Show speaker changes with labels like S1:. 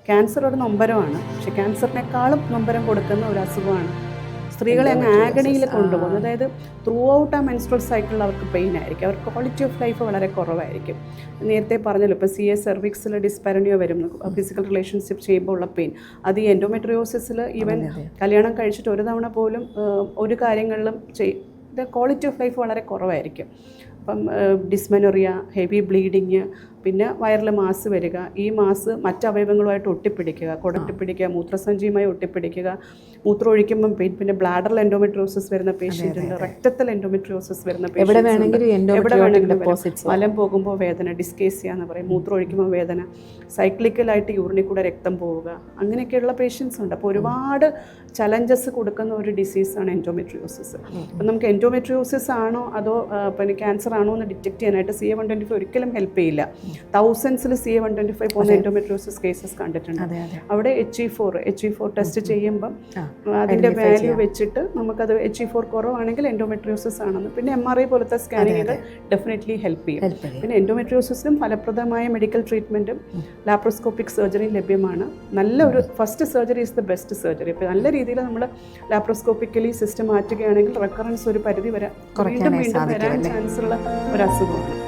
S1: Cancer ഒരു നൊമ്പരമാണ്, പക്ഷെ ക്യാൻസറിനേക്കാളും നൊമ്പരം കൊടുക്കുന്ന ഒരു അസുഖമാണ്. സ്ത്രീകളെ അങ്ങ് ആഗണിയിൽ കൊണ്ടുപോകുന്നത്. അതായത് ത്രൂ ഔട്ട് ആ മെൻസ്ട്രൽ സൈക്കിളിൽ അവർക്ക് പെയിൻ ആയിരിക്കും, അവർക്ക് ക്വാളിറ്റി ഓഫ് ലൈഫ് വളരെ കുറവായിരിക്കും. നേരത്തെ പറഞ്ഞല്ലോ, ഇപ്പോൾ CA സെർവിക്സിൽ ഡിസ്പാരനിയോ വരുന്നു, ഫിസിക്കൽ റിലേഷൻഷിപ്പ് ചെയ്യുമ്പോൾ ഉള്ള പെയിൻ. അത് ഈ എൻഡോമെട്രിയോസിസിൽ ഈവൻ കല്യാണം കഴിച്ചിട്ട് ഒരു തവണ പോലും ഒരു കാര്യങ്ങളിലും ക്വാളിറ്റി ഓഫ് ലൈഫ് വളരെ കുറവായിരിക്കും. അപ്പം ഡിസ്മെനോറിയ, ഹെവി ബ്ലീഡിങ്, പിന്നെ വയറിൽ മാസ് വരിക, ഈ മാസ് മറ്റവയവങ്ങളുമായിട്ട് ഒട്ടിപ്പിടിക്കുക, കൊടട്ടിപ്പിടിക്കുക, മൂത്രസഞ്ചിയുമായി ഒട്ടിപ്പിടിക്കുക, മൂത്രം ഒഴിക്കുമ്പം പെയിൻ, പിന്നെ ബ്ലാഡറിൽ എൻഡോമെട്രിയോസിസ് വരുന്ന പേഷ്യൻ്റ് ഉണ്ട്, റെക്റ്റത്തിൽ എൻഡോമെട്രിയോസിസ് വരുന്ന പേഷ്യൻ്റ്, എവിടെ വേണമെങ്കിലും മലം പോകുമ്പോൾ വേദന, ഡിസ്കേസിയ എന്ന് പറയും, മൂത്രം ഒഴിക്കുമ്പോൾ വേദന, സൈക്ലിക്കലായിട്ട് യൂറിനിൽ കൂടെ രക്തം പോവുക, അങ്ങനെയൊക്കെയുള്ള പേഷ്യൻസ് ഉണ്ട്. അപ്പോൾ ഒരുപാട് ചലഞ്ചസ് കൊടുക്കുന്ന ഒരു ഡിസീസാണ് എൻഡോമെട്രിയോസിസ്. അപ്പം നമുക്ക് എൻഡോമെട്രിയോസിസ് ആണോ അതോ പിന്നെ ക്യാൻസർ ആണോ എന്ന് ഡിറ്റക്ട് ചെയ്യാനായിട്ട് CA-125 ഒരിക്കലും ഹെൽപ്പ് ചെയ്യില്ല. തൗസൻഡ്സിൽ CA-125 പോകുന്ന എൻഡോമെട്രിയോസിസ് കേസസ് കണ്ടിട്ടുണ്ട്. അവിടെ HE4 ടെസ്റ്റ് ചെയ്യുമ്പം അതിൻ്റെ വാല്യൂ വെച്ചിട്ട് നമുക്കത് HE4 കുറവാണെങ്കിൽ എൻഡോമെട്രിയോസിസ് ആണെന്ന്. പിന്നെ MRI പോലത്തെ സ്കാനിങ്ങിൽ ഡെഫിനറ്റ്ലി ഹെൽപ്പ് ചെയ്യും. പിന്നെ എൻഡോമെട്രിയോസിസിനും ഫലപ്രദമായ മെഡിക്കൽ ട്രീറ്റ്മെൻറ്റും ലാപ്രോസ്കോപ്പിക് സർജറിയും ലഭ്യമാണ്. നല്ല ഒരു first surgery is the best surgery. ഇപ്പോൾ നല്ല രീതിയിൽ നമ്മൾ ലാപ്രോസ്കോപ്പിക്കലി സിസ്റ്റം മാറ്റുകയാണെങ്കിൽ റെക്കറൻസ് ഒരു പരിധി വരെ വീണ്ടും വരാൻ ചാൻസ് ഉള്ള ഒരു അസുഖമാണ്.